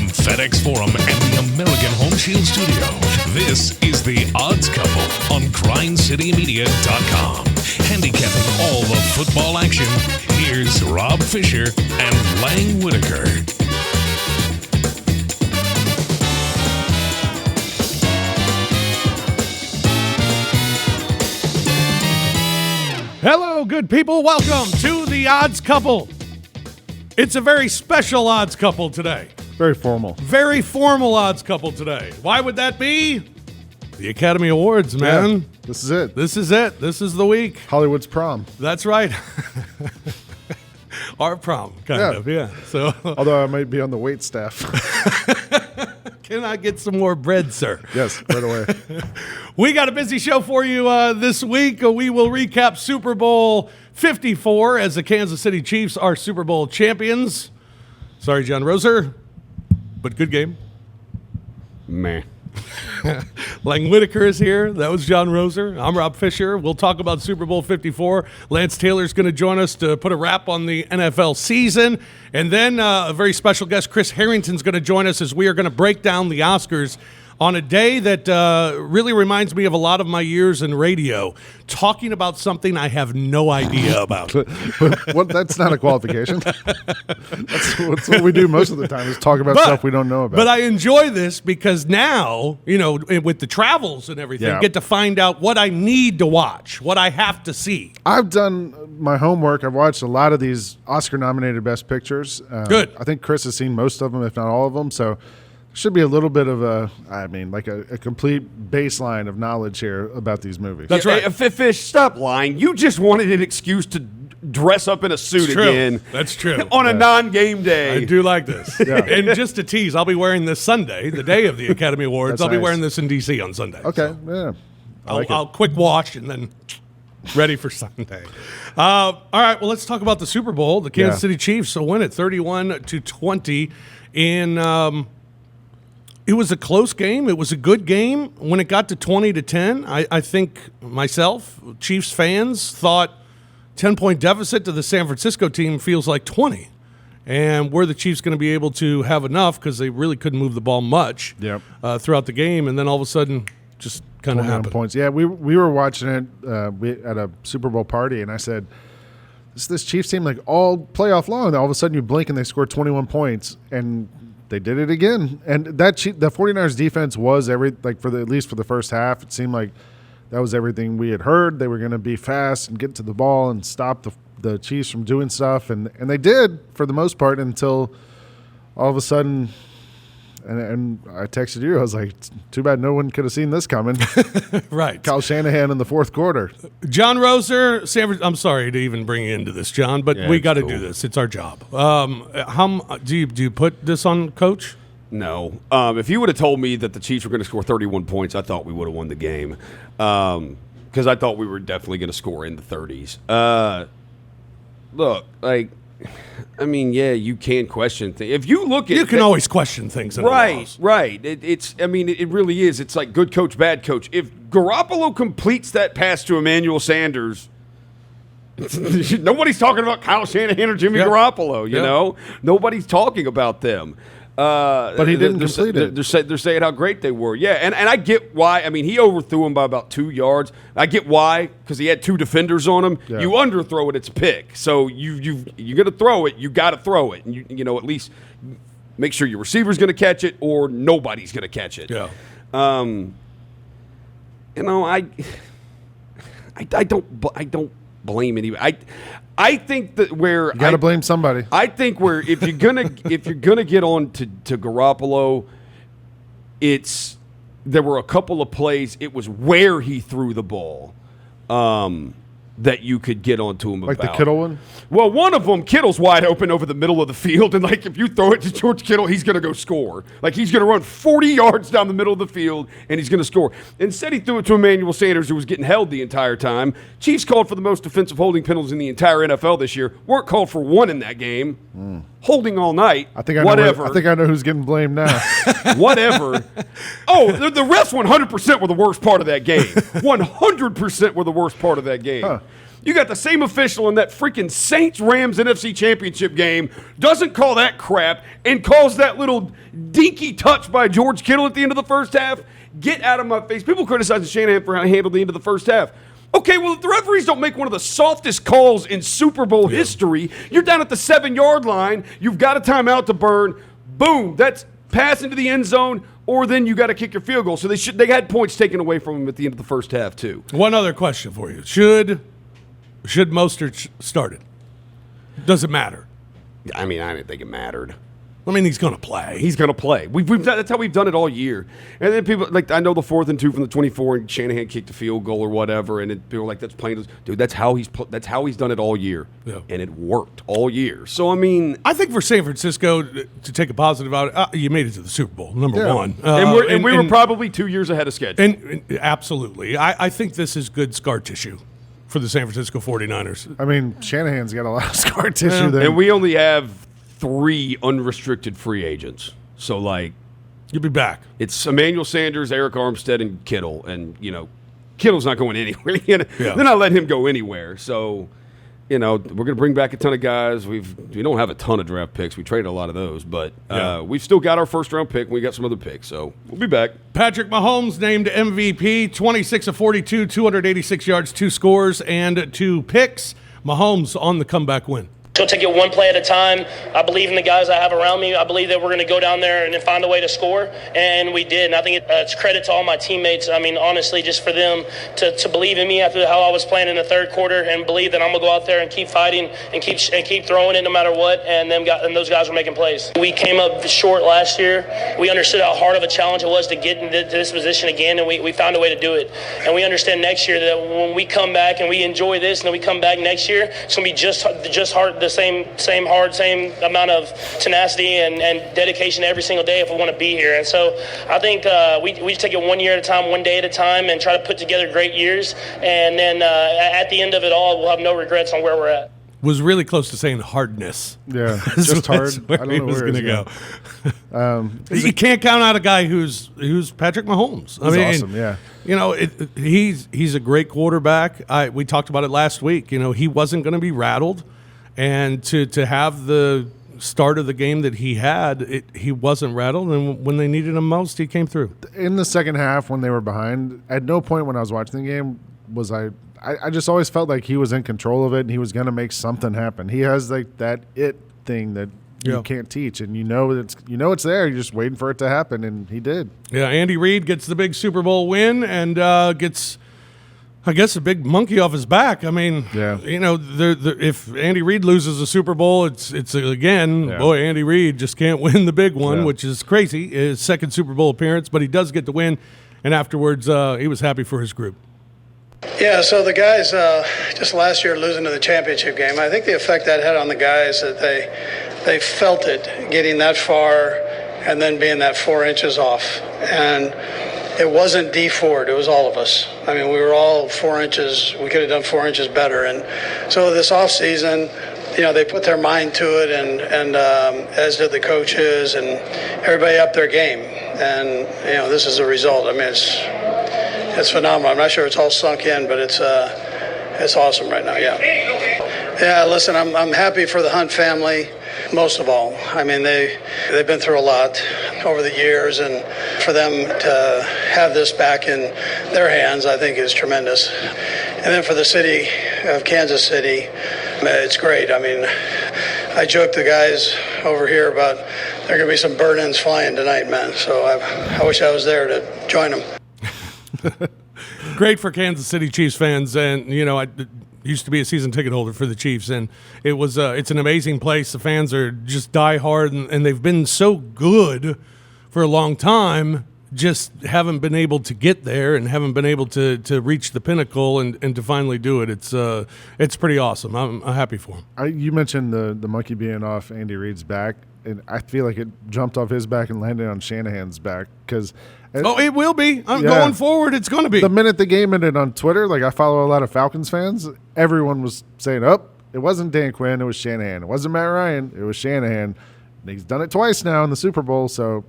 From FedEx Forum and the American Home Shield Studio, this is The Odds Couple on GrindCityMedia.com. Handicapping all the football action, here's Rob Fischer and Lang Whitaker. Hello, good people. Welcome to The Odds Couple. It's a very special odds couple today. Very formal. Very formal odds couple today. Why would that be? The Academy Awards, man. Yeah, this is it. This is it. This is the week. Hollywood's prom. That's right. Our prom, kind of, yeah. So, although I might be on the wait staff. Can I get some more bread, sir? Yes, right away. We got a busy show for you this week. We will recap Super Bowl 54 as the Kansas City Chiefs are Super Bowl champions. Sorry, John Roser, but good game. Meh. Lang Whitaker is here. That was John Roser. I'm Rob Fischer. We'll talk about Super Bowl 54. Lance Taylor's going to join us to put a wrap on the NFL season. And then a very special guest, Chris Herrington's going to join us as we are going to break down the Oscars on a day that really reminds me of a lot of my years in radio, talking about something I have no idea about. Well, that's not a qualification. That's what we do most of the time is talk about stuff we don't know about. But I enjoy this because now, you know, with the travels and everything, get to find out what I need to watch, what I have to see. I've done my homework. I've watched a lot of these Oscar-nominated Best Pictures. Good. I think Chris has seen most of them, if not all of them, so should be a little bit of a complete baseline of knowledge here about these movies. That's right. Hey, Fish, stop lying. You just wanted an excuse to dress up in a suit again. That's true. On a non-game day. I do like this. Yeah. And just to tease, I'll be wearing this Sunday, the day of the Academy Awards. That's I'll be nice. wearing this in D.C. on Sunday. Okay, yeah. I'll quick wash and then ready for Sunday. All right, well, let's talk about the Super Bowl. The Kansas City Chiefs will win it 31-20 in it was a close game. It was a good game. When it got to 20-10, I think myself, Chiefs fans, thought 10-point deficit to the San Francisco team feels like 20. And were the Chiefs going to be able to have enough because they really couldn't move the ball much throughout the game, and then all of a sudden just kind of happened. Points. Yeah, we were watching it at a Super Bowl party, and I said, this Chiefs team, like all playoff long, all of a sudden you blink and they score 21 points, and they did it again. And the 49ers defense was at least for the first half, it seemed like that was everything we had heard. They were going to be fast and get to the ball and stop the Chiefs from doing stuff. And they did for the most part until all of a sudden, and I texted you, I was like, too bad no one could have seen this coming. Right. Kyle Shanahan in the fourth quarter. John Roser, I'm sorry to even bring you into this, John, but we got to do this. It's our job. Do you put this on Coach? No. If you would have told me that the Chiefs were going to score 31 points, I thought we would have won the game. Because I thought we were definitely going to score in the 30s. Look, I mean, yeah, you can question things. If you look at you can always question things. In right. It really is. It's like good coach, bad coach. If Garoppolo completes that pass to Emmanuel Sanders, nobody's talking about Kyle Shanahan or Jimmy Garoppolo. You know, nobody's talking about them. But he didn't complete it. They're saying how great they were. Yeah, and I get why. I mean, he overthrew him by about 2 yards. I get why, because he had two defenders on him. Yeah. You underthrow it, it's a pick. So you're going to throw it, you got to throw it. And, you know, at least make sure your receiver's going to catch it or nobody's going to catch it. Yeah. You know, I don't blame anybody. I think that where you got to blame somebody. I think where if you're gonna get on to Garoppolo, there were a couple of plays. It was where he threw the ball that you could get onto him like about. The Kittle one? Well, one of them, Kittle's wide open over the middle of the field, and like if you throw it to George Kittle, he's going to go score. Like he's going to run 40 yards down the middle of the field, and he's going to score. Instead, he threw it to Emmanuel Sanders, who was getting held the entire time. Chiefs called for the most defensive holding penalties in the entire NFL this year. Weren't called for one in that game. Holding all night. I think I know who's getting blamed now. Whatever. Oh, the refs 100% were the worst part of that game. 100% were the worst part of that game. Huh. You got the same official in that freaking Saints-Rams NFC Championship game, doesn't call that crap, and calls that little dinky touch by George Kittle at the end of the first half. Get out of my face. People criticizing Shanahan for how he handled the end of the first half. Okay, well, if the referees don't make one of the softest calls in Super Bowl history, you're down at the 7-yard line, you've got a timeout to burn, boom, that's pass into the end zone, or then you got to kick your field goal. So they had points taken away from them at the end of the first half, too. One other question for you. Should Mostert start it? Does it matter? I mean, I didn't think it mattered. I mean, he's going to play. He's going to play. We've done, that's how we've done it all year. And then people, like, I know the 4th and 2 from the 24, and Shanahan kicked a field goal or whatever, and people are like, that's plain. Dude, that's how he's done it all year. Yeah. And it worked all year. So, I mean. I think for San Francisco, to take a positive out, you made it to the Super Bowl, number one. And we were probably 2 years ahead of schedule. And absolutely. I think this is good scar tissue for the San Francisco 49ers. I mean, Shanahan's got a lot of scar tissue there. And we only have 3 unrestricted free agents. So, like, you'll be back. It's Emmanuel Sanders, Eric Armstead, and Kittle. And, Kittle's not going anywhere. They're not letting him go anywhere. So, we're going to bring back a ton of guys. We don't have a ton of draft picks. We traded a lot of those. But we've still got our first-round pick, and we got some other picks. So, we'll be back. Patrick Mahomes named MVP, 26 of 42, 286 yards, 2 scores, and 2 picks. Mahomes on the comeback win. So take it one play at a time. I believe in the guys I have around me. I believe that we're going to go down there and find a way to score, and we did. And I think it's credit to all my teammates. I mean, honestly, just for them to believe in me after how I was playing in the third quarter, and believe that I'm going to go out there and keep fighting and keep throwing it no matter what. And those guys were making plays. We came up short last year. We understood how hard of a challenge it was to get into this position again, and we found a way to do it. And we understand next year that when we come back and we enjoy this, and then we come back next year, it's going to be just hard. The same amount of tenacity and dedication every single day if we want to be here. And so I think we take it 1 year at a time, 1 day at a time, and try to put together great years. And then at the end of it all, we'll have no regrets on where we're at. Was really close to saying hardness. Yeah, just hard. Where I don't know where he was going to go. You can't count out a guy who's Patrick Mahomes. I mean, awesome. Yeah, he's a great quarterback. We talked about it last week. He wasn't going to be rattled. And to have the start of the game that he had, he wasn't rattled. And when they needed him most, he came through. In the second half, when they were behind, at no point when I was watching the game was I just always felt like he was in control of it and he was going to make something happen. He has like that it thing that you can't teach, and it's there. You're just waiting for it to happen, and he did. Yeah, Andy Reid gets the big Super Bowl win and gets, I guess, a big monkey off his back. I mean, if Andy Reid loses a Super Bowl, it's again, boy, Andy Reid just can't win the big one, which is crazy. His second Super Bowl appearance, but he does get the win, and afterwards he was happy for his group. Yeah, so the guys, just last year losing to the championship game, I think the effect that had on the guys that they felt it getting that far and then being that 4 inches off. And it wasn't D Ford, it was all of us. I mean, we were all 4 inches, we could have done 4 inches better. And so this off season, they put their mind to it, and as did the coaches, and everybody upped their game. And, this is the result. I mean, it's phenomenal. I'm not sure it's all sunk in, but it's awesome right now, Yeah, listen, I'm happy for the Hunt family, most of all. I mean, they've been through a lot over the years, and for them to have this back in their hands, I think is tremendous. And then for the city of Kansas City, it's great. I mean, I joked the guys over here about there are going to be some burn-ins flying tonight, man. So I wish I was there to join them. Great for Kansas City Chiefs fans, and I used to be a season ticket holder for the Chiefs, and it's an amazing place. The fans are just diehard, and they've been so good for a long time. Just haven't been able to get there, and haven't been able to reach the pinnacle, and to finally do it. It's pretty awesome. I'm happy for him. You mentioned the monkey being off Andy Reid's back, and I feel like it jumped off his back and landed on Shanahan's back because. It will be. Going forward, it's going to be. The minute the game ended on Twitter, like I follow a lot of Falcons fans, everyone was saying, it wasn't Dan Quinn, it was Shanahan. It wasn't Matt Ryan, it was Shanahan. And he's done it twice now in the Super Bowl, so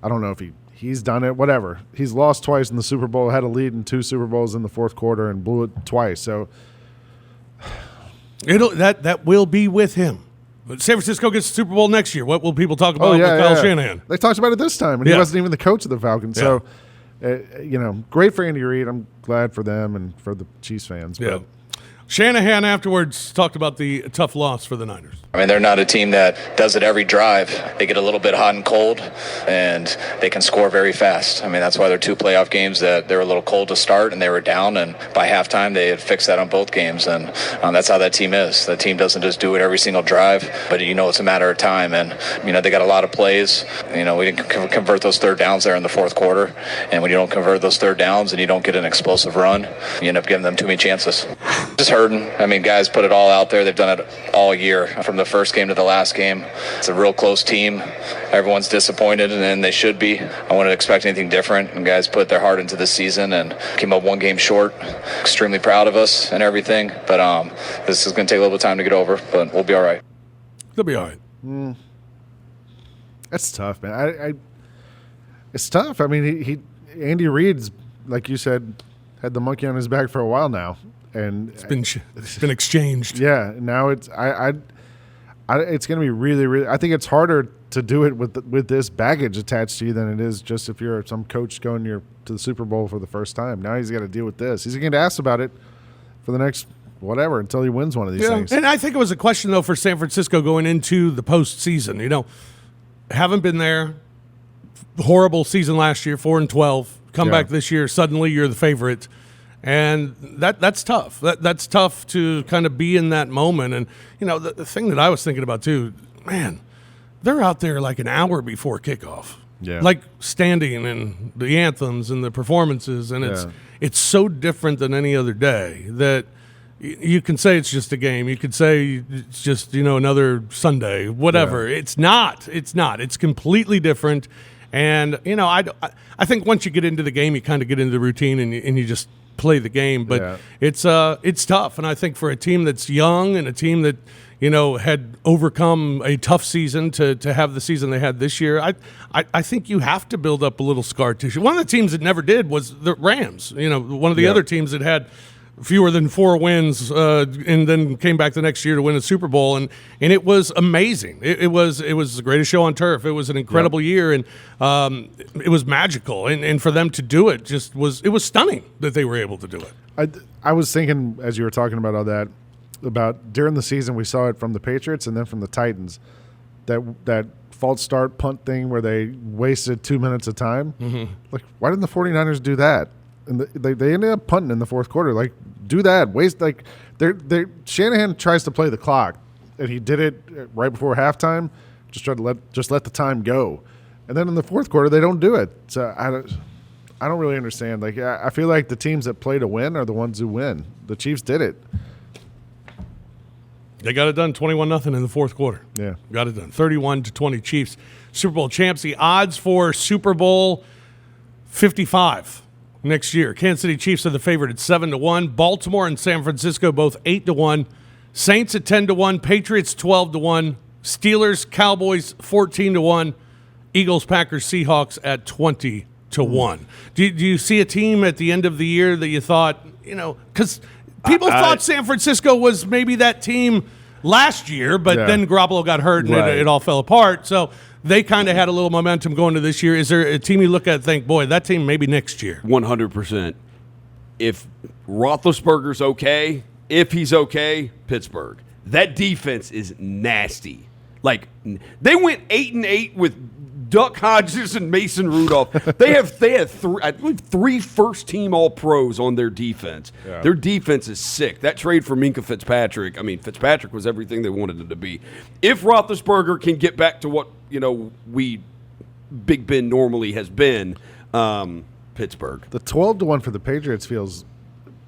I don't know if he's done it, whatever. He's lost twice in the Super Bowl, had a lead in 2 Super Bowls in the fourth quarter and blew it twice. So That will be with him. But San Francisco gets the Super Bowl next year. What will people talk about with Kyle Shanahan? They talked about it this time, and he wasn't even the coach of the Falcons. Yeah. So, great for Andy Reid. I'm glad for them and for the Chiefs fans. Yeah. Shanahan afterwards talked about the tough loss for the Niners. I mean, they're not a team that does it every drive. They get a little bit hot and cold, and they can score very fast. I mean, that's why they're 2 playoff games that they were a little cold to start, and they were down, and by halftime they had fixed that on both games, and that's how that team is. The team doesn't just do it every single drive, but it's a matter of time, and they got a lot of plays. We didn't convert those third downs there in the fourth quarter, and when you don't convert those third downs and you don't get an explosive run, you end up giving them too many chances. Just hurting. I mean, guys put it all out there. They've done it all year, from the first game to the last game. It's a real close team. Everyone's disappointed, and they should be. I wouldn't expect anything different. And guys put their heart into this season and came up 1 game short. Extremely proud of us and everything. But this is going to take a little bit of time to get over, but we'll be all right. They'll be all right. That's tough, man. It's tough. I mean, Andy Reid's, like you said, had the monkey on his back for a while now. And it's been exchanged. Yeah, now it's it's going to be really, really. I think it's harder to do it with this baggage attached to you than it is just if you're some coach going to the Super Bowl for the first time. Now he's got to deal with this. He's going to ask about it for the next whatever until he wins one of these things. And I think it was a question though for San Francisco going into the postseason. Haven't been there. Horrible season last year, 4-12. Come back this year, suddenly you're the favorite. And that's tough. That's tough to kind of be in that moment. And, the thing that I was thinking about too, man, they're out there like an hour before kickoff. Yeah. Like standing and the anthems and the performances. And it's so different than any other day that you can say it's just a game. You could say it's just, another Sunday, whatever. Yeah. It's not. It's completely different. And, I think once you get into the game, you kind of get into the routine and you just play the game, but it's tough. And I think for a team that's young and a team that had overcome a tough season to have the season they had this year, I think you have to build up a little scar tissue. One of the teams that never did was the Rams. One of the other teams that had fewer than 4 wins and then came back the next year to win a Super Bowl, and it was amazing. It was the greatest show on turf. It was an incredible year, and it was magical. And for them to do it it was stunning that they were able to do it. I was thinking as you were talking about all that, about during the season we saw it from the Patriots and then from the Titans, that false start punt thing where they wasted 2 minutes of time. Mm-hmm. Like, why didn't the 49ers do that? And they ended up punting in the fourth quarter. Like, do that. Shanahan tries to play the clock, and he did it right before halftime. Just try to let the time go, and then in the fourth quarter they don't do it. So I don't really understand. Like, I feel like the teams that play to win are the ones who win. The Chiefs did it. They got it done 21-0 in the fourth quarter. Yeah, got it done 31-20 Chiefs. Super Bowl champs. The odds for Super Bowl 55. Next year, Kansas City Chiefs are the favorite at 7-1. Baltimore and San Francisco both 8-1. Saints at 10-1. Patriots 12-1. Steelers, Cowboys 14-1. Eagles, Packers, Seahawks at 20-1. Do you see a team at the end of the year that you thought, because people thought San Francisco was maybe that team last year, but then Garoppolo got hurt and it all fell apart. So they kind of had a little momentum going to this year. Is there a team you look at and think, boy, that team maybe next year? 100%. If Roethlisberger's okay, if he's okay, Pittsburgh. That defense is nasty. Like, they went 8-8 with Duck Hodges and Mason Rudolph. They had three first-team All-Pros on their defense. Yeah. Their defense is sick. That trade for Minkah Fitzpatrick, Fitzpatrick was everything they wanted him to be. If Roethlisberger can get back to what, Big Ben normally has been, Pittsburgh. The 12-1 for the Patriots feels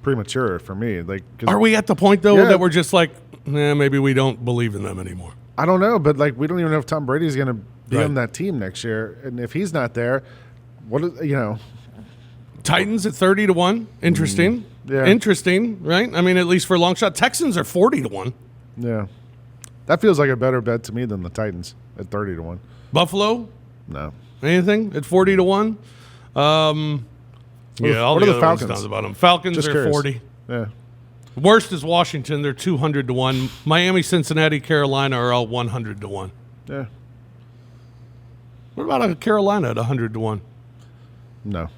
premature for me. Like, are we at the point, though, that we're just like, maybe we don't believe in them anymore? I don't know, but we don't even know if Tom Brady's going to be on that team next year, and if he's not there, Titans at 30-1, interesting. Interesting, right? At least for a long shot. Texans are 40-1. Yeah, that feels like a better bet to me than the Titans at 30-1. Buffalo, no, anything at 40-1. All what the are the Falcons? About them. Falcons just are curious. 40. Yeah. Worst is Washington. They're 200-1. Miami, Cincinnati, Carolina are all 100-1. Yeah. What about Carolina at 100-1? No.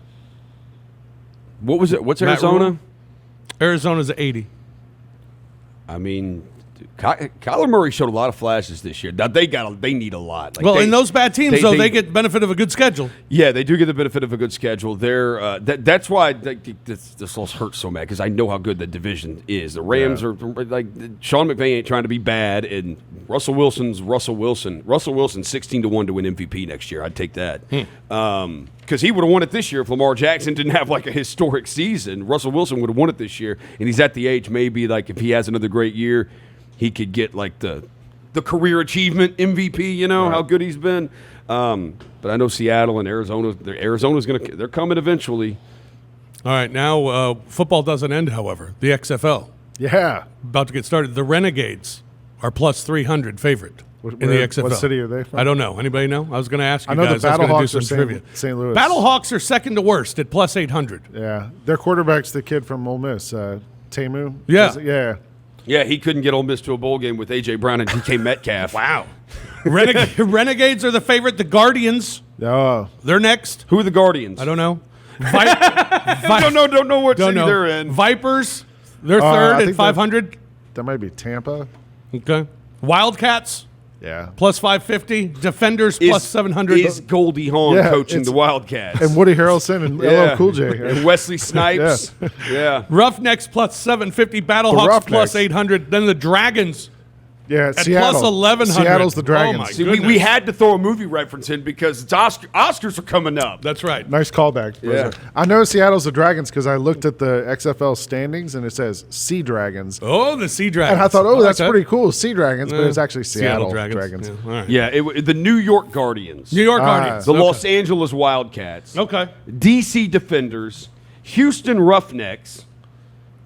What was it? What's Matt Arizona? Rule? Arizona's at 80. I mean, Kyler Murray showed a lot of flashes this year. Now they need a lot. Well, in those bad teams, they get benefit of a good schedule. Yeah, they do get the benefit of a good schedule. That's why this all hurts so bad, because I know how good the division is. The Rams are like Sean McVay ain't trying to be bad, and Russell Wilson's Russell Wilson. Russell Wilson 16-1 to win MVP next year. I'd take that. Because he would have won it this year if Lamar Jackson didn't have like a historic season. Russell Wilson would have won it this year, and he's at the age maybe like if he has another great year, he could get like the career achievement MVP. You know how good he's been. But I know Seattle and Arizona. They're coming eventually. All right, now football doesn't end. However, the XFL about to get started. The Renegades are plus 300 favorite in the XFL. What city are they from? I don't know. Anybody know? I was going to ask you I know guys. the I was going to do Battlehawks some are trivia. St. Louis. Battlehawks are second to worst at plus 800. Yeah, their quarterback's the kid from Ole Miss, Tamu. Yeah. Yeah, he couldn't get Ole Miss to a bowl game with A.J. Brown and DK Metcalf. Wow. Renegades are the favorite. The Guardians, they're next. Who are the Guardians? I don't know. Don't know what city they're in. Vipers, they're third at 500. That might be Tampa. Okay. Wildcats, Yeah. plus 550. Defenders, plus 700. Is Goldie Hawn coaching the Wildcats? And Woody Harrelson and LL Cool J. And Wesley Snipes. Yeah. Roughnecks, plus 750. Battlehawks, plus 800. Then the Dragons. Yeah, At Seattle. plus 1,100. Seattle's the Dragons. Oh, my See, goodness. we had to throw a movie reference in because it's Oscars are coming up. That's right. Nice callback. Yeah. I know Seattle's the Dragons because I looked at the XFL standings and it says Sea Dragons. Oh, the Sea Dragons. And I thought, like that's that. pretty cool, Sea Dragons, but it's actually Seattle Dragons. Dragons. Yeah, all right. Yeah, the New York Guardians. New York Guardians. The Los Angeles Wildcats. Okay. DC Defenders. Houston Roughnecks.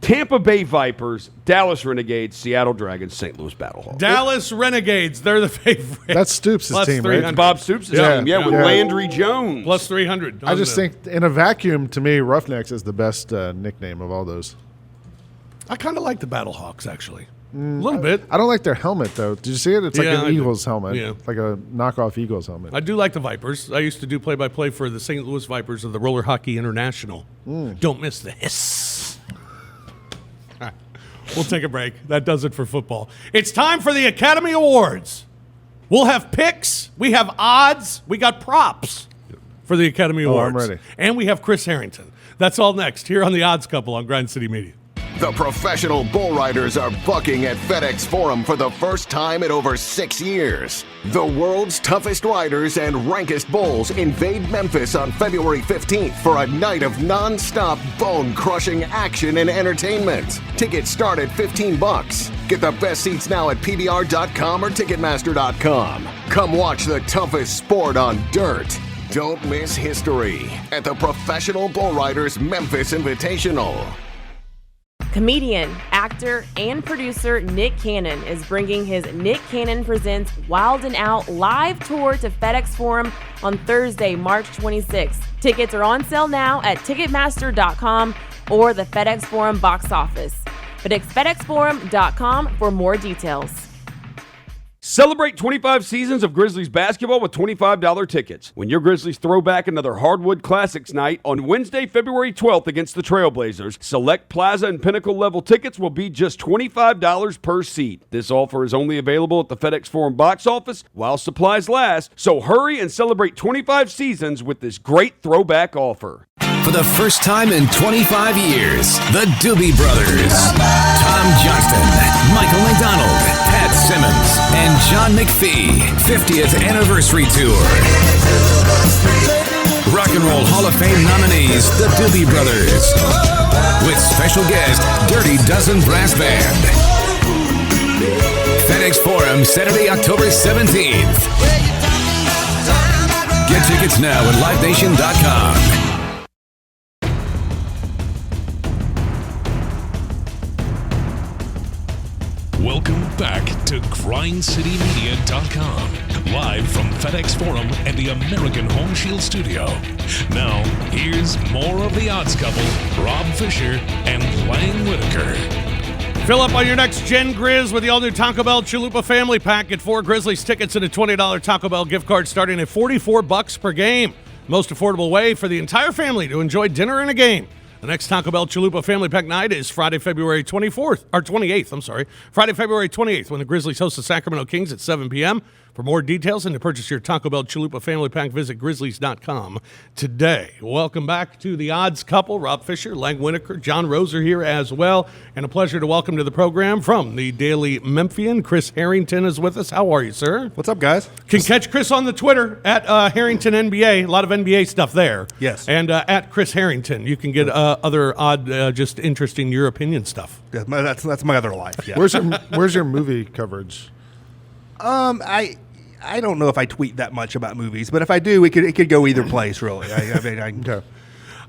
Tampa Bay Vipers, Dallas Renegades, Seattle Dragons, St. Louis Battlehawks. Dallas Renegades, they're the favorite. That's Stoops' Plus team, 300. right? It's Bob Stoops' team, with Landry Jones. Plus 300. I just think in a vacuum, to me, Roughnecks is the best nickname of all those. I kind of like the Battlehawks, actually. A little bit. I don't like their helmet, though. Did you see it? It's like Yeah, an I do. Eagles helmet. Yeah. Like a knockoff Eagles helmet. I do like the Vipers. I used to do play-by-play for the St. Louis Vipers of the Roller Hockey International. Don't miss the hiss. All right. We'll take a break. That does it for football. It's time for the Academy Awards. We'll have picks. We have odds. We got props for the Academy Awards. I'm ready. And we have Chris Herrington. That's all next here on The Odds Couple on Grind City Media. The professional bull riders are bucking at FedEx Forum for the first time in over 6 years. The world's toughest riders and rankest bulls invade Memphis on February 15th for a night of non-stop bone-crushing action and entertainment. Tickets start at $15. Get the best seats now at PBR.com or Ticketmaster.com. Come watch the toughest sport on dirt. Don't miss history at the Professional Bull Riders Memphis Invitational. Comedian, actor, and producer Nick Cannon is bringing his Nick Cannon Presents Wild and Out live tour to FedEx Forum on Thursday, March 26th. Tickets are on sale now at Ticketmaster.com or the FedEx Forum box office. But it's FedExForum.com for more details. Celebrate 25 seasons of Grizzlies basketball with $25 tickets. When your Grizzlies throw back another Hardwood Classics night on Wednesday, February 12th against the Trailblazers, select Plaza and Pinnacle level tickets will be just $25 per seat. This offer is only available at the FedEx Forum box office while supplies last, so hurry and celebrate 25 seasons with this great throwback offer. For the first time in 25 years, the Doobie Brothers, Tom Johnston, Michael McDonald, Pat Simmons, and John McPhee 50th Anniversary Tour. Rock and Roll Hall of Fame nominees, the Doobie Brothers, with special guest, Dirty Dozen Brass Band. FedEx Forum, Saturday, October 17th. Get tickets now at LiveNation.com. Welcome back to GrindCityMedia.com, live from FedEx Forum and the American Home Shield Studio. Now, here's more of the Odds Couple, Rob Fischer and Lang Whitaker. Fill up on your next Gen Grizz with the all-new Taco Bell Chalupa Family Pack. Get 4 Grizzlies tickets and a $20 Taco Bell gift card starting at $44 per game. Most affordable way for the entire family to enjoy dinner and a game. The next Taco Bell Chalupa Family Pack night is Friday, February 28th. Friday, February 28th, when the Grizzlies host the Sacramento Kings at 7 p.m. For more details and to purchase your Taco Bell Chalupa Family Pack, visit Grizzlies.com today. Welcome back to the Odds Couple. Rob Fischer, Lang Whitaker, John Roser here as well. And a pleasure to welcome to the program from the Daily Memphian, Chris Herrington is with us. How are you, sir? What's up, guys? Can catch Chris on the Twitter at Herrington NBA. A lot of NBA stuff there. Yes. And at Chris Herrington. You can get other odd, just interesting your opinion stuff. Yeah, that's my other life. Yeah. Where's your movie coverage? I don't know if I tweet that much about movies, but if I do, it could go either place, really. Okay.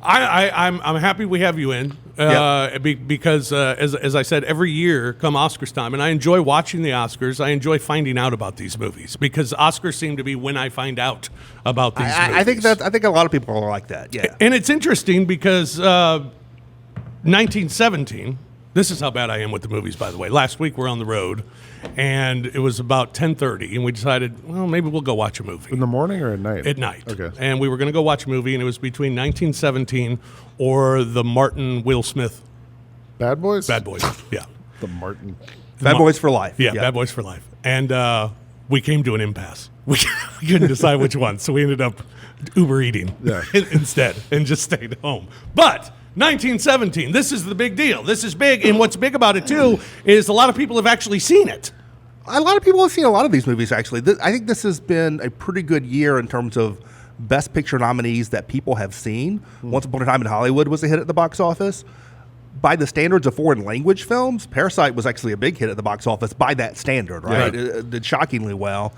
I'm happy we have you in because as I said, every year come Oscars time, and I enjoy watching the Oscars. I enjoy finding out about these movies because Oscars seem to be when I find out about these movies. I think a lot of people are like that. Yeah, and it's interesting because 1917. This is how bad I am with the movies, by the way. Last week we're on the road, and it was about 10:30, and we decided, well, maybe we'll go watch a movie. In the morning or at night? At night. Okay. And we were going to go watch a movie, and it was between 1917 or the Martin Will Smith. Bad Boys? Bad Boys, yeah. The Martin. Bad Boys for Life. Yeah, Bad Boys for Life. And we came to an impasse. We couldn't decide which one, so we ended up Uber eating instead and just stayed home. But 1917, this is the big deal. This is big, and what's big about it, too, is a lot of people have actually seen it. A lot of people have seen a lot of these movies, actually. I think this has been a pretty good year in terms of Best Picture nominees that people have seen. Once Upon a Time in Hollywood was a hit at the box office. By the standards of foreign language films, Parasite was actually a big hit at the box office by that standard, right? It did shockingly well.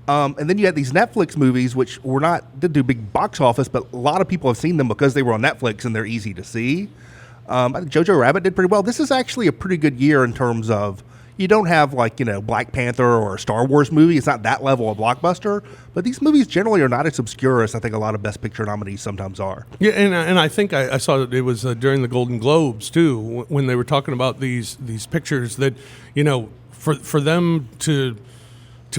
And then you had these Netflix movies, which didn't do big box office, but a lot of people have seen them because they were on Netflix and they're easy to see. I think Jojo Rabbit did pretty well. This is actually a pretty good year in terms of you don't have Black Panther or a Star Wars movie. It's not that level of blockbuster, but these movies generally are not as obscure as I think a lot of Best Picture nominees sometimes are. Yeah, and I think I saw that it was during the Golden Globes too when they were talking about these pictures that for them to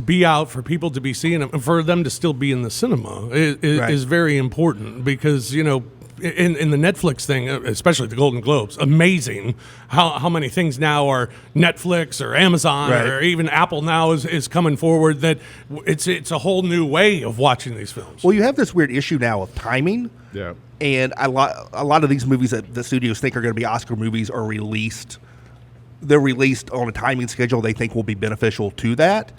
be out, for people to be seeing them, and for them to still be in the cinema is very important because, in the Netflix thing, especially the Golden Globes, amazing how many things now are Netflix or Amazon or even Apple now is coming forward that it's a whole new way of watching these films. Well, you have this weird issue now of timing. Yeah. And a lot of these movies that the studios think are going to be Oscar movies are released. They're released on a timing schedule they think will be beneficial to that.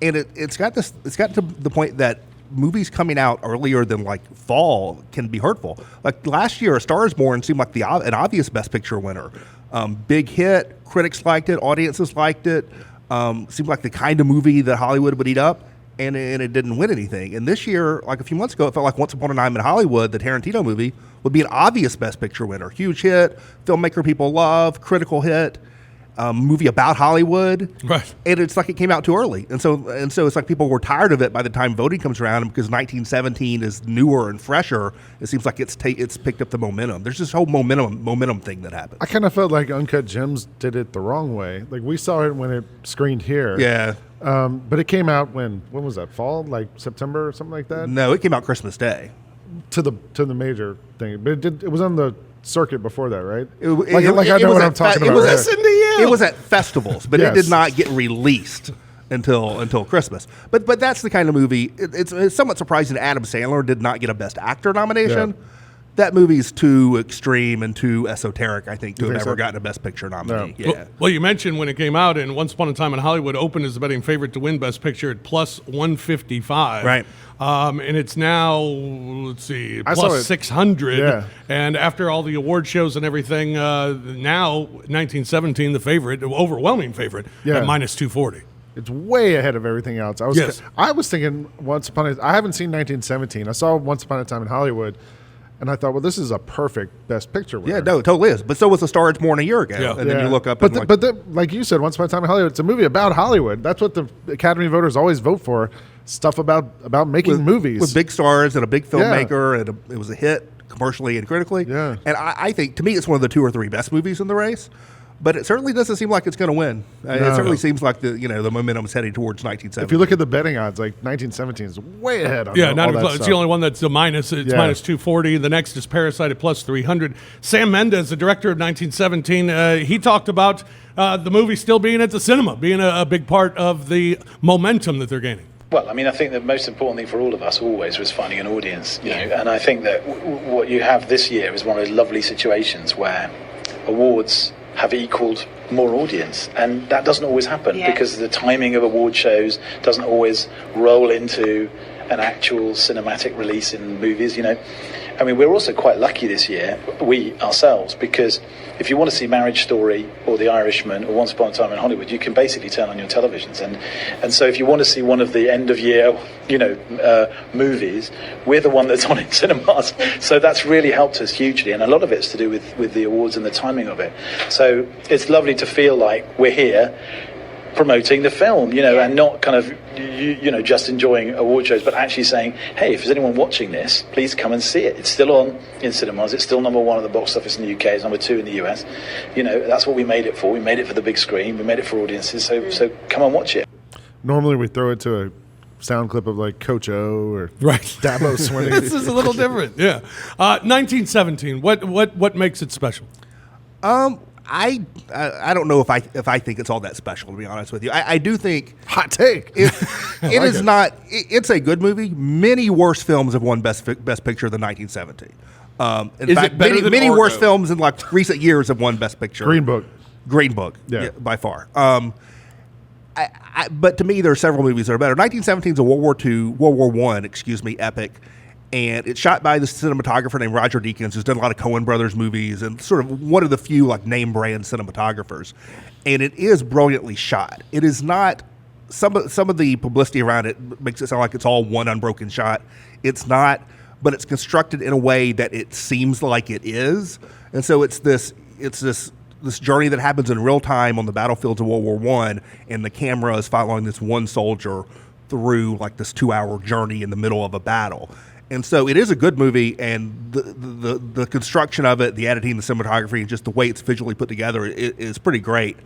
And it's got to the point that movies coming out earlier than fall can be hurtful. Like last year, A Star Is Born seemed like an obvious Best Picture winner. Big hit, critics liked it, audiences liked it. Seemed like the kind of movie that Hollywood would eat up, and it didn't win anything. And this year, like a few months ago, it felt like Once Upon a Time in Hollywood, the Tarantino movie, would be an obvious Best Picture winner. Huge hit, filmmaker people love, critical hit. Movie about Hollywood, right? And it's like it came out too early, and so it's like people were tired of it by the time voting comes around. And because 1917 is newer and fresher, it seems like it's picked up the momentum. There's this whole momentum thing that happened. I kind of felt like Uncut Gems did it the wrong way. Like we saw it when it screened here, yeah. But it came out when was that? Fall, like September or something like that. No, it came out Christmas Day to the major thing, but it was on the circuit before that, right? I know what I'm talking about. It was at festivals, but it did not get released until Christmas. But that's the kind of movie. It's somewhat surprising Adam Sandler did not get a Best Actor nomination. Yeah. That movie's too extreme and too esoteric, I think, to have ever gotten a Best Picture nominee. No. Yeah. Well, you mentioned when it came out, and Once Upon a Time in Hollywood opened as the betting favorite to win Best Picture at plus 155. Right. And it's now, plus 600. Yeah. And after all the award shows and everything, now 1917, the favorite, overwhelming favorite, at minus 240. It's way ahead of everything else. I was thinking I haven't seen 1917. I saw Once Upon a Time in Hollywood. And I thought, well, this is a perfect Best Picture winner. Yeah, no, it totally is. But so was A Star Is Born a year ago. Yeah. And then you look up but like you said, Once Upon a Time in Hollywood, it's a movie about Hollywood. That's what the Academy voters always vote for, stuff about making movies. With big stars and a big filmmaker, and it was a hit commercially and critically. Yeah. And I think, to me, it's one of the 2 or 3 best movies in the race. but it certainly doesn't seem like it's going to win. It No. certainly seems like the momentum is heading towards 1917. If you look at the betting odds, like 1917 is way ahead on Yeah, all not even that close. It's stuff. the only one that's a minus. It's Yeah. minus 240. The next is Parasite at plus 300. Sam Mendes, the director of 1917, he talked about the movie still being at the cinema, being a big part of the momentum that they're gaining. Well, I mean, I think the most important thing for all of us always was finding an audience, you know, and I think that what you have this year is one of those lovely situations where awards have equaled more audience, and that doesn't always happen because the timing of award shows doesn't always roll into an actual cinematic release in movies, you know. I mean, we're also quite lucky this year, we ourselves, because if you want to see Marriage Story or The Irishman or Once Upon a Time in Hollywood, you can basically turn on your televisions. And so if you want to see one of the end of year, you know, movies, we're the one that's on in cinemas. So that's really helped us hugely. And a lot of it's to do with the awards and the timing of it. So it's lovely to feel like we're here promoting the film, you know, and not kind of, you know, just enjoying award shows, but actually saying, hey, if there's anyone watching this, please come and see it. It's still on in cinemas. It's still number 1 at the box office in the UK. It's number 2 in the US. You know, that's what we made it for. We made it for the big screen. We made it for audiences. So come and watch it. Normally we throw it to a sound clip of like Coach O or Dabo Swinney. This is a little different. Yeah. 1917. What makes it special? I don't know if I think it's all that special, to be honest with you. I do think hot take. It is not. It's a good movie. Many worse films have won Best Picture than 1917. In fact, many worse films in like recent years have won Best Picture. Green Book, yeah, by far. But to me, there are several movies that are better. 1917 is a World War I, epic. And it's shot by this cinematographer named Roger Deakins, who's done a lot of Coen Brothers movies and sort of one of the few like name brand cinematographers. And it is brilliantly shot. It is not some of the publicity around it makes it sound like it's all one unbroken shot. It's not, but it's constructed in a way that it seems like it is. And so it's this journey that happens in real time on the battlefields of World War I, and the camera is following this one soldier through like this 2-hour journey in the middle of a battle. And so it is a good movie, and the construction of it, the editing, the cinematography, and just the way it's visually put together is pretty great.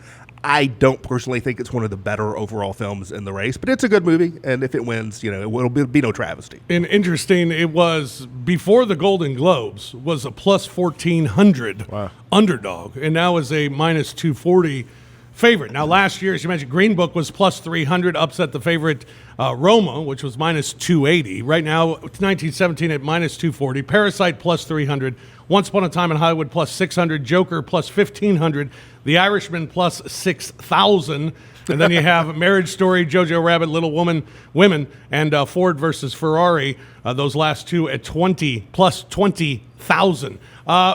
I don't personally think it's one of the better overall films in the race, but it's a good movie, and if it wins, you know, it will be no travesty. And interesting, it was before the Golden Globes was a plus 1,400 underdog, and now is a minus 240 favorite. Now, last year, as you mentioned, Green Book was plus 300, upset the favorite Roma, which was minus 280. Right now, 1917 at minus 240. Parasite plus 300. Once Upon a Time in Hollywood plus 600. Joker plus 1,500. The Irishman plus 6,000. And then you have Marriage Story, Jojo Rabbit, Little Women, and Ford versus Ferrari. Those last two at 20 plus 20,000.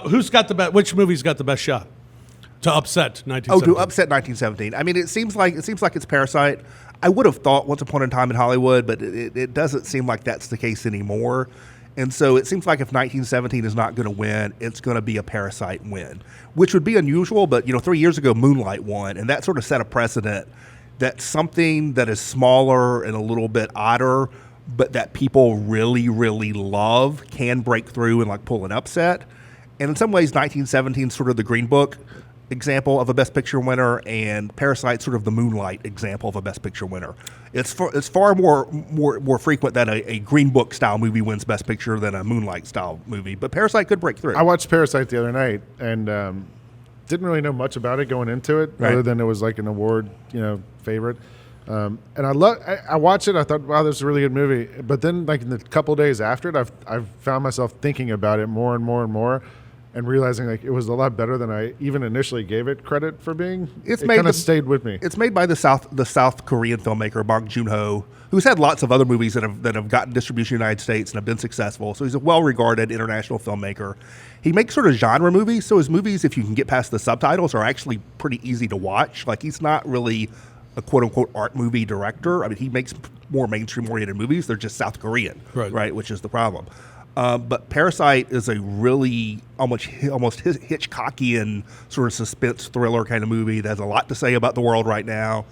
Who's got the best? Which movie's got the best shot to upset 1917? Oh, to upset 1917. I mean, it seems like it's Parasite. I would have thought Once Upon a Time in Hollywood, but it doesn't seem like that's the case anymore. And so it seems like if 1917 is not going to win, it's going to be a Parasite win, which would be unusual. But, you know, 3 years ago, Moonlight won, and that sort of set a precedent that something that is smaller and a little bit odder, but that people really, really love can break through and, like, pull an upset. And in some ways, 1917 is sort of the Green Book example of a Best Picture winner, and Parasite sort of the Moonlight example of a Best Picture winner. It's far more frequent that a Green Book style movie wins Best Picture than a Moonlight style movie, but Parasite could break through. I watched Parasite the other night and didn't really know much about it going into it, other than it was like an award, you know, favorite. And I watched it. I thought, wow, this is a really good movie. But then, like in the couple days after it, I've found myself thinking about it more and more and more, and realizing like it was a lot better than I even initially gave it credit for being. It kind of stayed with me. It's made by the South Korean filmmaker Bong Joon-ho, who's had lots of other movies that have gotten distribution in the United States and have been successful. So he's a well-regarded international filmmaker. He makes sort of genre movies. So his movies, if you can get past the subtitles, are actually pretty easy to watch. Like, he's not really a quote-unquote art movie director. I mean, he makes more mainstream-oriented movies. They're just South Korean, right? Which is the problem. But Parasite is a really almost Hitchcockian sort of suspense thriller kind of movie that has a lot to say about the world right now.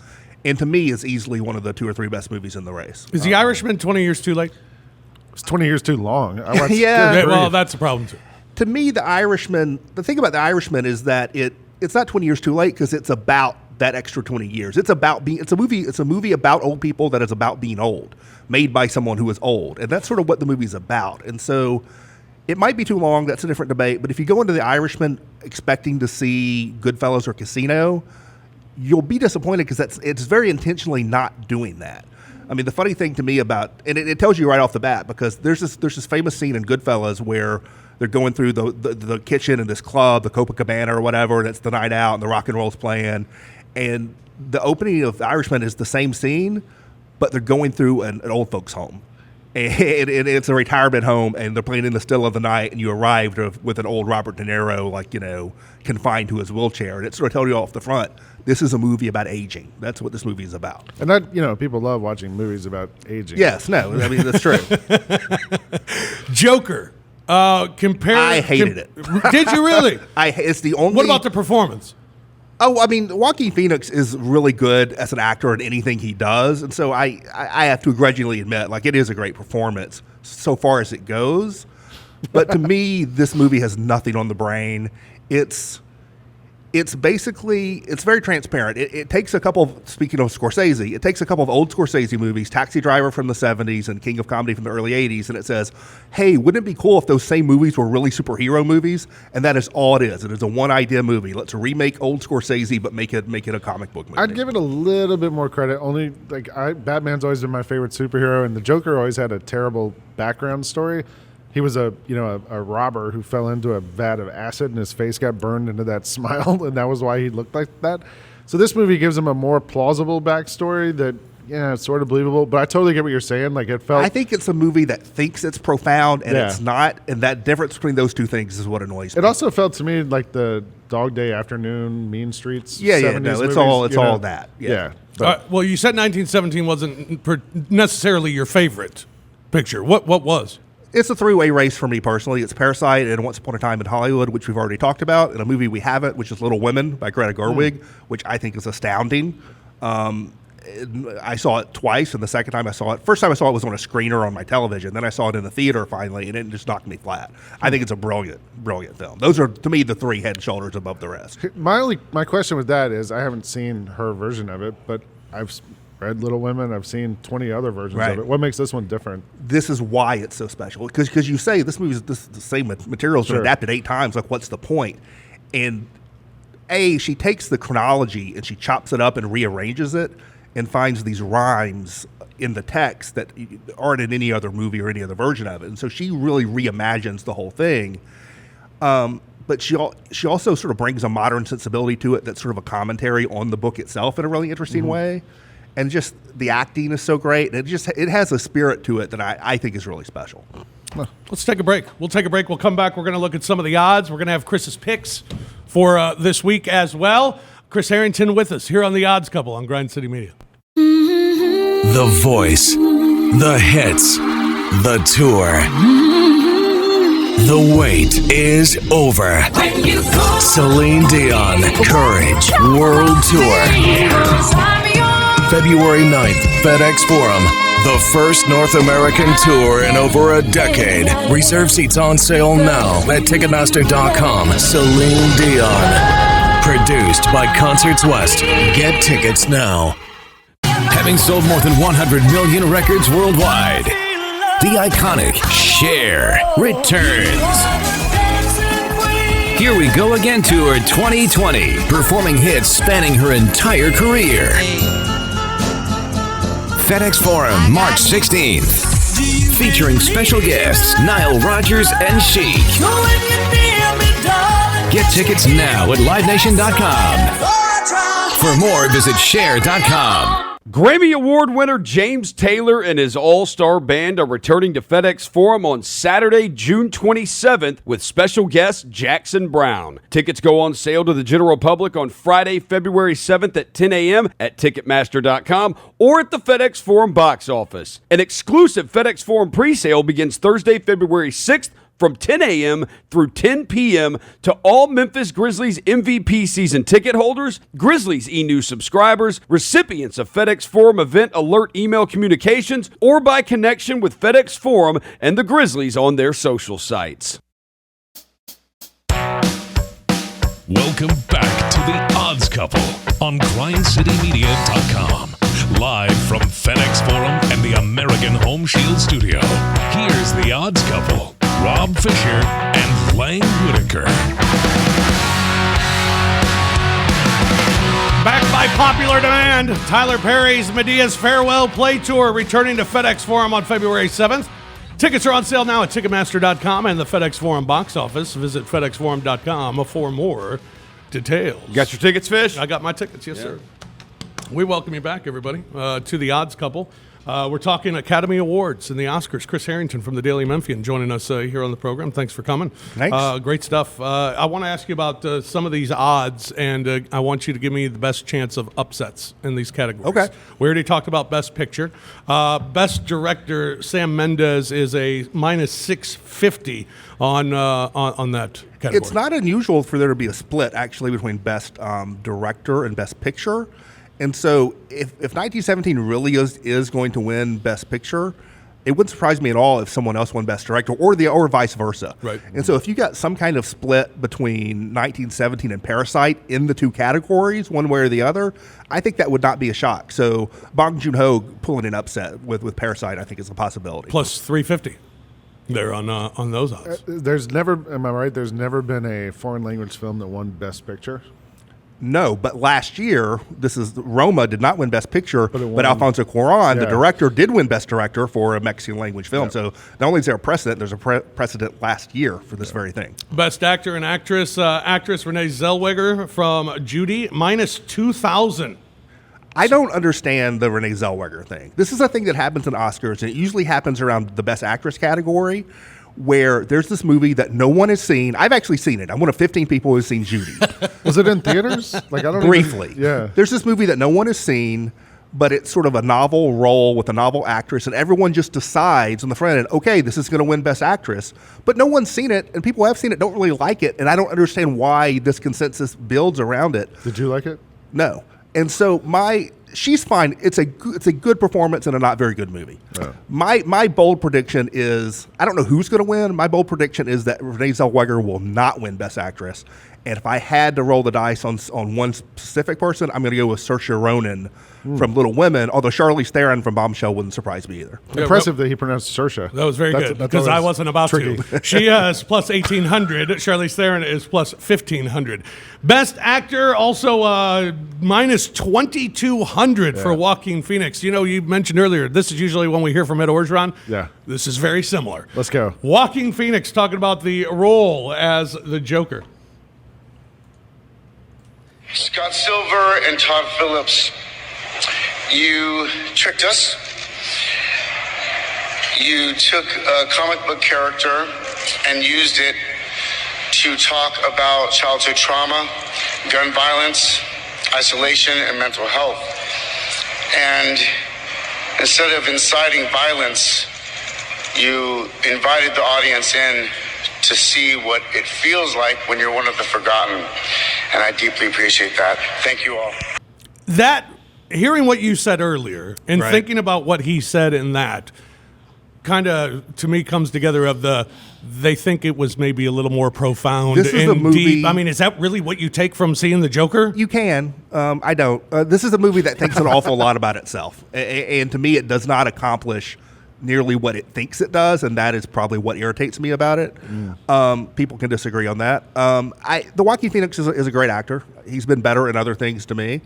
And to me, is easily one of the 2 or 3 best movies in the race. Is The Irishman 20 years too late? It's 20 years too long. I watched yeah. Well, that's a problem too. To me, The thing about The Irishman is that it it's not 20 years too late because it's about that extra 20 years. It's a movie about old people that is about being old, made by someone who is old. And that's sort of what the movie's about. And so it might be too long. That's a different debate. But if you go into The Irishman expecting to see Goodfellas or Casino, you'll be disappointed because it's very intentionally not doing that. I mean, the funny thing to me about, and it tells you right off the bat, because there's this famous scene in Goodfellas where they're going through the kitchen in this club, the Copacabana or whatever, and it's the night out and the rock and roll's playing. And the opening of The Irishman is the same scene, but they're going through an old folks' home. And it's a retirement home, and they're playing in the still of the night, and you arrived with an old Robert De Niro, confined to his wheelchair. And it sort of tells you off the front, this is a movie about aging. That's what this movie is about. And that, people love watching movies about aging. Yes, no, I mean, that's true. Joker. I hated it. Did you really? It's the only. What about the performance? Oh, I mean, Joaquin Phoenix is really good as an actor in anything he does, and so I have to grudgingly admit, it is a great performance so far as it goes. But to me, this movie has nothing on the brain. It's very transparent. It takes a couple, speaking of Scorsese, it takes a couple of old Scorsese movies, Taxi Driver from the 70s and King of Comedy from the early 80s, and it says, hey, wouldn't it be cool if those same movies were really superhero movies? And that is all it is. It is a one-idea movie. Let's remake old Scorsese, but make it a comic book movie. I'd give it a little bit more credit. Only, Batman's always been my favorite superhero, and the Joker always had a terrible background story. He was a robber who fell into a vat of acid and his face got burned into that smile, and that was why he looked like that. So this movie gives him a more plausible backstory that, it's sort of believable. But I totally get what you're saying. I think it's a movie that thinks it's profound and it's not, and that difference between those two things is what annoys me. It also felt to me like the Dog Day Afternoon, Mean Streets. It's all that. Yeah. Well, you said 1917 wasn't necessarily your favorite picture. What was? It's a three-way race for me personally. It's Parasite and Once Upon a Time in Hollywood, which we've already talked about, and a movie we haven't, which is Little Women by Greta Gerwig, which I think is astounding. I saw it twice, and the second time I saw it, first time I saw it was on a screener on my television. Then I saw it in the theater finally, and it just knocked me flat. I think it's a brilliant, brilliant film. Those are, to me, the three head and shoulders above the rest. My question with that is, I haven't seen her version of it, but I've read Little Women. I've seen 20 other versions of it. What makes this one different? This is why it's so special. Because you say this movie's the same material's been adapted 8 times. What's the point? And she takes the chronology and she chops it up and rearranges it and finds these rhymes in the text that aren't in any other movie or any other version of it. And so she really reimagines the whole thing. But she also sort of brings a modern sensibility to it that's sort of a commentary on the book itself in a really interesting way. And just the acting is so great. And it has a spirit to it that I think is really special. Let's take a break. We'll take a break. We'll come back. We're going to look at some of the odds. We're going to have Chris's picks for this week as well. Chris Herrington with us here on The Odds Couple on Grind City Media. The voice, the hits, the tour. The wait is over. Celine Dion, Courage World Tour. February 9th, FedEx Forum. The first North American tour in over a decade. Reserve seats on sale now at Ticketmaster.com. Celine Dion. Produced by Concerts West. Get tickets now. Having sold more than 100 million records worldwide, the iconic Cher returns. Here We Go Again Tour 2020, performing hits spanning her entire career. FedEx Forum, March 16th. Featuring special guests Nile Rodgers and Chic. Get tickets now at LiveNation.com. For more, visit Cher.com. Grammy Award winner James Taylor and his all-star band are returning to FedEx Forum on Saturday, June 27th with special guest Jackson Browne. Tickets go on sale to the general public on Friday, February 7th at 10 a.m. at Ticketmaster.com or at the FedEx Forum box office. An exclusive FedEx Forum presale begins Thursday, February 6th from 10 a.m. through 10 p.m. to all Memphis Grizzlies MVP season ticket holders, Grizzlies e-News subscribers, recipients of FedEx Forum event alert email communications, or by connection with FedEx Forum and the Grizzlies on their social sites. Welcome back The Odds Couple on GrindCityMedia.com. Live from FedEx Forum and the American Home Shield Studio. Here's The Odds Couple, Rob Fischer and Lang Whitaker. Back by popular demand, Tyler Perry's Medea's Farewell Play Tour returning to FedEx Forum on February 7th. Tickets are on sale now at Ticketmaster.com and the FedEx Forum box office. Visit FedExForum.com for more details. You got your tickets, Fish? I got my tickets, yes, sir. We welcome you back, everybody, to The Odds Couple. We're talking Academy Awards and the Oscars. Chris Herrington from the Daily Memphian joining us here on the program. Thanks for coming. Thanks. Great stuff. I want to ask you about some of these odds, and I want you to give me the best chance of upsets in these categories. Okay. We already talked about Best Picture. Best Director, Sam Mendes, is a minus 650 on that category. It's not unusual for there to be a split, actually, between Best Director and Best Picture. And so if 1917 really is going to win Best Picture, it wouldn't surprise me at all if someone else won Best Director or vice versa. Right. And so if you got some kind of split between 1917 and Parasite in the two categories, one way or the other, I think that would not be a shock. So Bong Joon-ho pulling an upset with Parasite, I think, is a possibility. Plus 350 there on those odds. There's never, am I right? There's never been a foreign language film that won Best Picture. No, but last year, Roma did not win Best Picture, but Alfonso Cuarón, the Yeah. director, did win Best Director for a Mexican language film. So not only is there a precedent, there's a precedent last year for this very thing. Best Actor and Actress, actress Renee Zellweger from Judy, minus 2,000. I don't understand the Renee Zellweger thing. This is a thing that happens in Oscars, and it usually happens around the Best Actress category, where there's this movie that no one has seen. I've actually seen it. I'm one of 15 people who've seen Judy. Was it in theaters? Like I don't Briefly. Yeah. There's this movie that no one has seen, but it's sort of a novel role with a novel actress, and everyone just decides on the front end, okay, this is going to win Best Actress. But no one's seen it, and people who have seen it don't really like it, and I don't understand why this consensus builds around it. Did you like it? No. And so she's fine. It's a good performance in a not very good movie. Oh. My bold prediction is, I don't know who's going to win. My bold prediction is that Renee Zellweger will not win Best Actress. And if I had to roll the dice on one specific person, I'm going to go with Saoirse Ronan from Little Women, although Charlize Theron from Bombshell wouldn't surprise me either. Impressive that he pronounced Saoirse. That was very good, because I wasn't about to. She is plus 1,800. Charlize Theron is plus 1,500. Best Actor, also minus 2,200 for Joaquin Phoenix. You know, you mentioned earlier, this is usually when we hear from Ed Orgeron. Yeah. This is very similar. Let's go. Joaquin Phoenix talking about the role as the Joker. Scott Silver and Todd Phillips, you tricked us. You took a comic book character and used it to talk about childhood trauma, gun violence, isolation, and mental health. And instead of inciting violence, you invited the audience in to see what it feels like when you're one of the forgotten. And I deeply appreciate that. Thank you all. Hearing what you said earlier and thinking about what he said in that kind of, to me, comes together of they think it was maybe a little more profound and deep. I mean, is that really what you take from seeing the Joker? You can. I don't. This is a movie that thinks an awful lot about itself. And to me, it does not accomplish nearly what it thinks it does, and that is probably what irritates me about it. People can disagree on that. The Joaquin Phoenix is a great actor. He's been better in other things to me,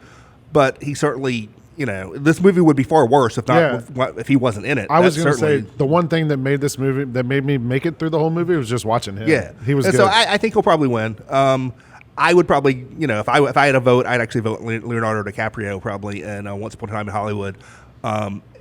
but he certainly, this movie would be far worse if he wasn't in it. I was going to say the one thing that made this movie, that made me make it through the whole movie, was just watching him. Yeah, he was good. So I think he'll probably win. I would probably, if I had a vote, I'd actually vote Leonardo DiCaprio probably in Once Upon a Time in Hollywood.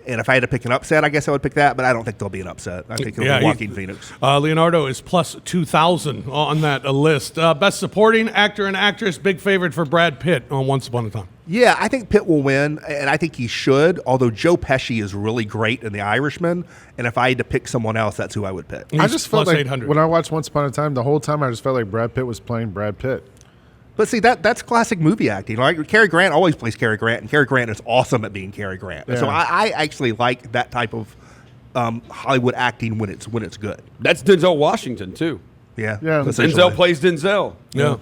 And if I had to pick an upset, I guess I would pick that, but I don't think there'll be an upset. I think it'll be Joaquin Phoenix. Leonardo is plus 2,000 on that list. Best Supporting Actor and Actress, big favorite for Brad Pitt on Once Upon a Time. Yeah, I think Pitt will win, and I think he should, although Joe Pesci is really great in The Irishman, and if I had to pick someone else, that's who I would pick. I just felt like 800. when I watched Once Upon a Time, the whole time I just felt like Brad Pitt was playing Brad Pitt. But see, that's classic movie acting. Like Cary Grant always plays Cary Grant, and Cary Grant is awesome at being Cary Grant. Yeah. So I actually like that type of Hollywood acting when it's good. That's Denzel Washington too. Yeah. Denzel plays Denzel. Yeah.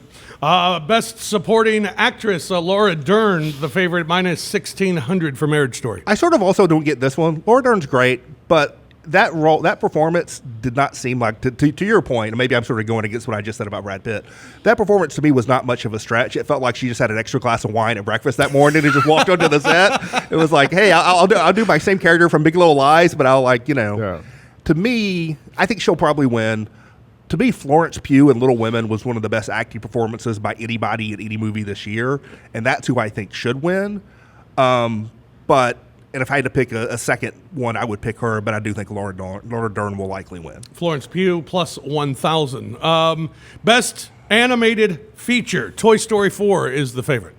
Best supporting actress, Laura Dern, the favorite, minus 1,600 for Marriage Story. I sort of also don't get this one. Laura Dern's great, but that role, that performance did not seem like, to your point, and maybe I'm sort of going against what I just said about Brad Pitt, that performance to me was not much of a stretch. It felt like she just had an extra glass of wine at breakfast that morning and just walked onto the set. It was like, hey, I'll do my same character from Big Little Lies, but I'll to me, I think she'll probably win. To me, Florence Pugh in Little Women was one of the best acting performances by anybody in any movie this year, and that's who I think should win. And if I had to pick a second one, I would pick her, but I do think Laura Dern will likely win. Florence Pugh plus 1,000. Best animated feature, Toy Story 4 is the favorite.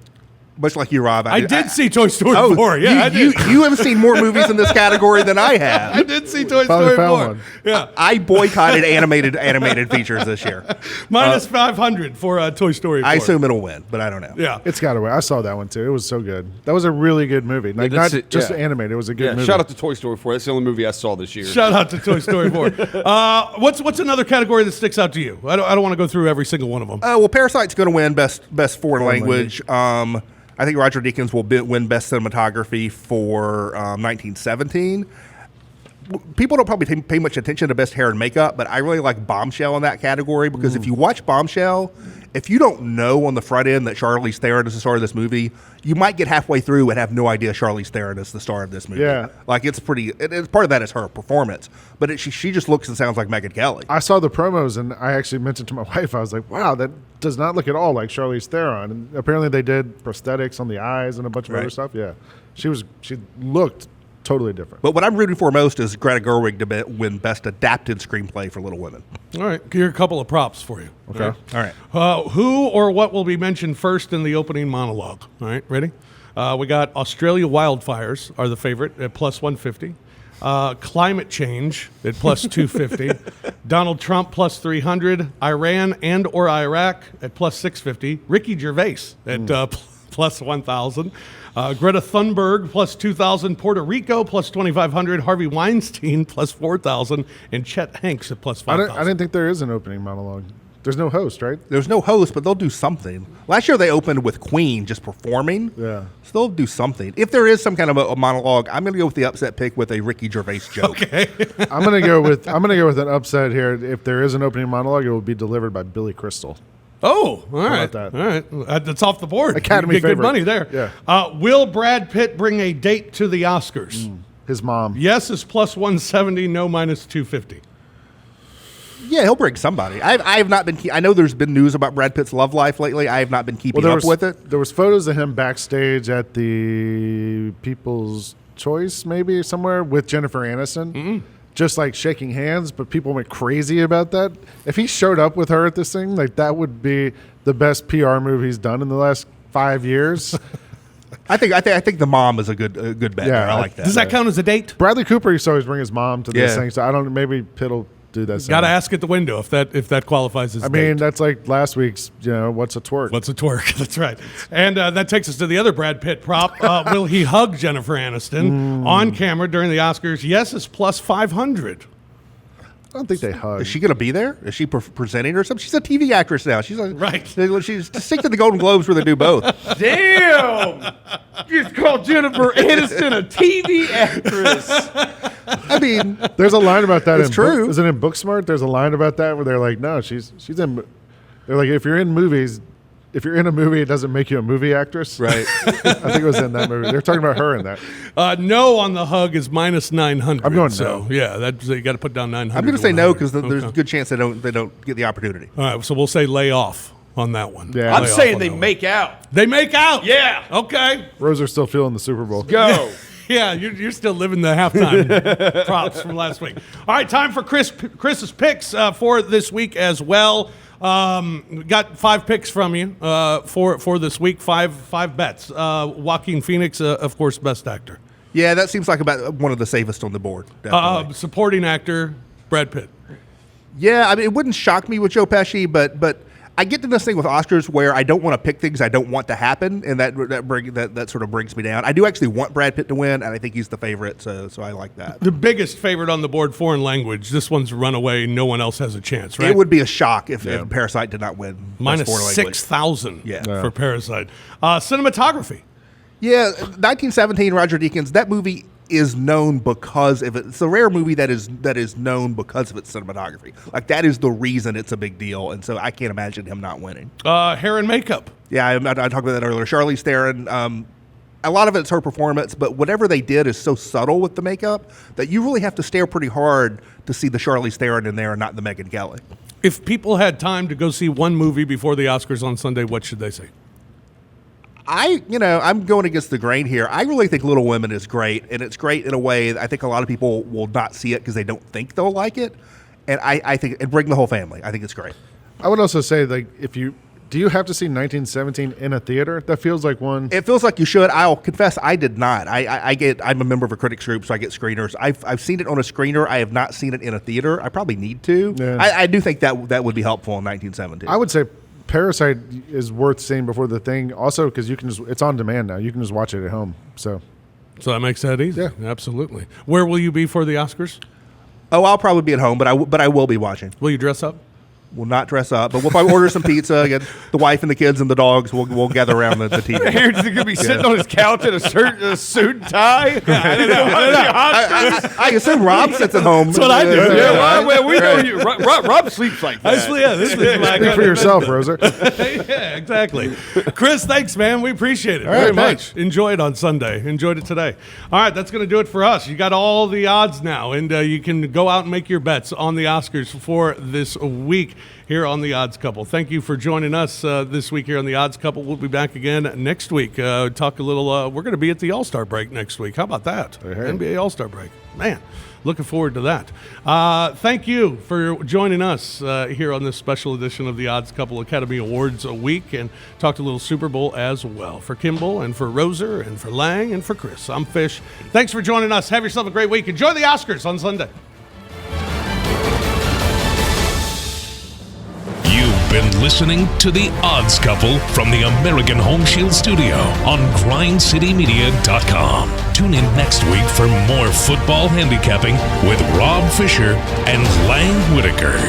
Much like you, Rob. I did see Toy Story 4. Yeah, I did. You have seen more movies in this category than I have. I did see Toy Story 4. Yeah. I boycotted animated features this year. Minus 500 for Toy Story 4. I assume it'll win, but I don't know. Yeah. It's got to win. I saw that one too. It was so good. That was a really good movie. Like not just animated. It was a good movie. Shout out to Toy Story 4. That's the only movie I saw this year. Shout out to Toy Story 4. What's another category that sticks out to you? I don't want to go through every single one of them. Well, Parasite's going to win best foreign language. I think Roger Deakins will win Best Cinematography for 1917. People don't probably pay much attention to Best Hair and Makeup, but I really like Bombshell in that category because if you watch Bombshell, if you don't know on the front end that Charlize Theron is the star of this movie, you might get halfway through and have no idea Charlize Theron is the star of this movie. Yeah. Like, it's pretty – part of that is her performance, but she just looks and sounds like Megyn Kelly. I saw the promos, and I actually mentioned to my wife, I was like, wow, that does not look at all like Charlize Theron. And apparently they did prosthetics on the eyes and a bunch of other stuff. Yeah. She looked totally different. But what I'm rooting for most is Greta Gerwig to win Best Adapted Screenplay for Little Women. All right. Here are a couple of props for you. Okay. All right. Who or what will be mentioned first in the opening monologue? All right. Ready? We got Australia wildfires are the favorite at plus 150. Climate change at plus 250. Donald Trump plus 300. Iran and or Iraq at plus 650. Ricky Gervais at plus 1,000. Greta Thunberg plus 2,000. Puerto Rico plus 2,500. Harvey Weinstein plus 4,000. And Chet Hanks at plus 5,000. I didn't think there is an opening monologue. There's no host, right? There's no host, but they'll do something. Last year they opened with Queen just performing. Yeah. So they'll do something. If there is some kind of a monologue, I'm going to go with the upset pick with a Ricky Gervais joke. Okay. I'm going to go with an upset here. If there is an opening monologue, it will be delivered by Billy Crystal. Oh, all right. About that? All right. That's off the board. Academy you get favorite. Good money there. Yeah. Will Brad Pitt bring a date to the Oscars? His mom. Yes is plus 170, no minus 250. Yeah, he'll bring somebody. I have not been. I know there's been news about Brad Pitt's love life lately. I have not been keeping up with it. There was photos of him backstage at the People's Choice, maybe somewhere, with Jennifer Aniston, just like shaking hands. But people went crazy about that. If he showed up with her at this thing, like that would be the best PR move he's done in the last 5 years. I think the mom is a good bet. Yeah, I like that. Does that count as a date? Bradley Cooper used to always bring his mom to this thing, so I don't. Maybe Pitt'll do that. Got to ask at the window if that qualifies as. I mean, that's like last week's. What's a twerk? What's a twerk? That's right. And that takes us to the other Brad Pitt prop. Will he hug Jennifer Aniston on camera during the Oscars? Yes, is plus 500. I don't think they hug. Is she going to be there? Is she presenting or something? She's a TV actress now. She's like, right. She's stick to the Golden Globes where they do both. Damn! You just called Jennifer Aniston a TV actress. I mean, there's a line about that. It's true. Isn't it in Booksmart? There's a line about that where they're like, no, she's in. They're like, if you're in movies, if you're in a movie, it doesn't make you a movie actress. Right. I think it was in that movie. They're talking about her in that. No on the hug is minus 900. I'm going so, no. Yeah, you got to put down 900. I'm going to say no because there's a good chance they don't get the opportunity. All right, so we'll say lay off on that one. Yeah. I'm saying they make out. They make out? Yeah. Okay. Rose are still feeling the Super Bowl. Go. Yeah, you're still living the halftime props from last week. All right, time for Chris's picks for this week as well. Got 5 picks from you for this week. Five bets. Joaquin Phoenix, of course, best actor. Yeah, that seems like about one of the safest on the board. Supporting actor, Brad Pitt. Yeah, I mean, it wouldn't shock me with Joe Pesci, but I get to this thing with Oscars where I don't want to pick things I don't want to happen, and that sort of brings me down. I do actually want Brad Pitt to win, and I think he's the favorite, so I like that. The biggest favorite on the board, foreign language. This one's runaway. No one else has a chance, right? It would be a shock if Parasite did not win. Minus 6,000 for Parasite. Cinematography. Yeah, 1917, Roger Deakins. That movie is known because of it. It's a rare movie that is known because of its cinematography. Like, that is the reason it's a big deal, and so I can't imagine him not winning. Hair and makeup. Yeah, I talked about that earlier. Charlize Theron. A lot of it's her performance, but whatever they did is so subtle with the makeup that you really have to stare pretty hard to see the Charlize Theron in there and not the Megyn Kelly. If people had time to go see one movie before the Oscars on Sunday, what should they see? I'm going against the grain here. I really think Little Women is great, and it's great in a way that I think a lot of people will not see it because they don't think they'll like it. And I think it bring the whole family. I think it's great. I would also say, like, do you have to see 1917 in a theater? That feels like one. It feels like you should. I'll confess, I did not. I'm a member of a critics group, so I get screeners. I've seen it on a screener. I have not seen it in a theater. I probably need to. Yeah. I do think that would be helpful in 1917. I would say Parasite is worth seeing before the thing. Also, because it's on demand now. You can just watch it at home. So that makes that easy. Yeah, absolutely. Where will you be for the Oscars? Oh, I'll probably be at home, but I will be watching. Will you dress up? We'll not dress up, but we'll probably order some pizza. Get the wife and the kids and the dogs. We'll gather around the TV. Harrington's going to be sitting on his couch in a suit and tie. I don't know. I assume Rob sits at home. That's what I do. Well, we know you. Rob sleeps like that. This is like Speak for yourself, Rosa. Yeah, exactly. Chris, thanks, man. We appreciate it very much. Enjoy it on Sunday. Enjoyed it today. All right, that's going to do it for us. You got all the odds now, and you can go out and make your bets on the Oscars for this week here on The Odds Couple. Thank you for joining us this week here on The Odds Couple. We'll be back again next week. Talk a little, we're going to be at the All-Star break next week. How about that? NBA All-Star break. Man, looking forward to that. Thank you for joining us here on this special edition of The Odds Couple Academy Awards a week, and talked a little Super Bowl as well. For Kimball and for Roser and for Lang and for Chris, I'm Fish. Thanks for joining us. Have yourself a great week. Enjoy the Oscars on Sunday. Been listening to The Odds Couple from the American Home Shield Studio on GrindCityMedia.com. Tune in next week for more football handicapping with Rob Fisher and Lang Whitaker.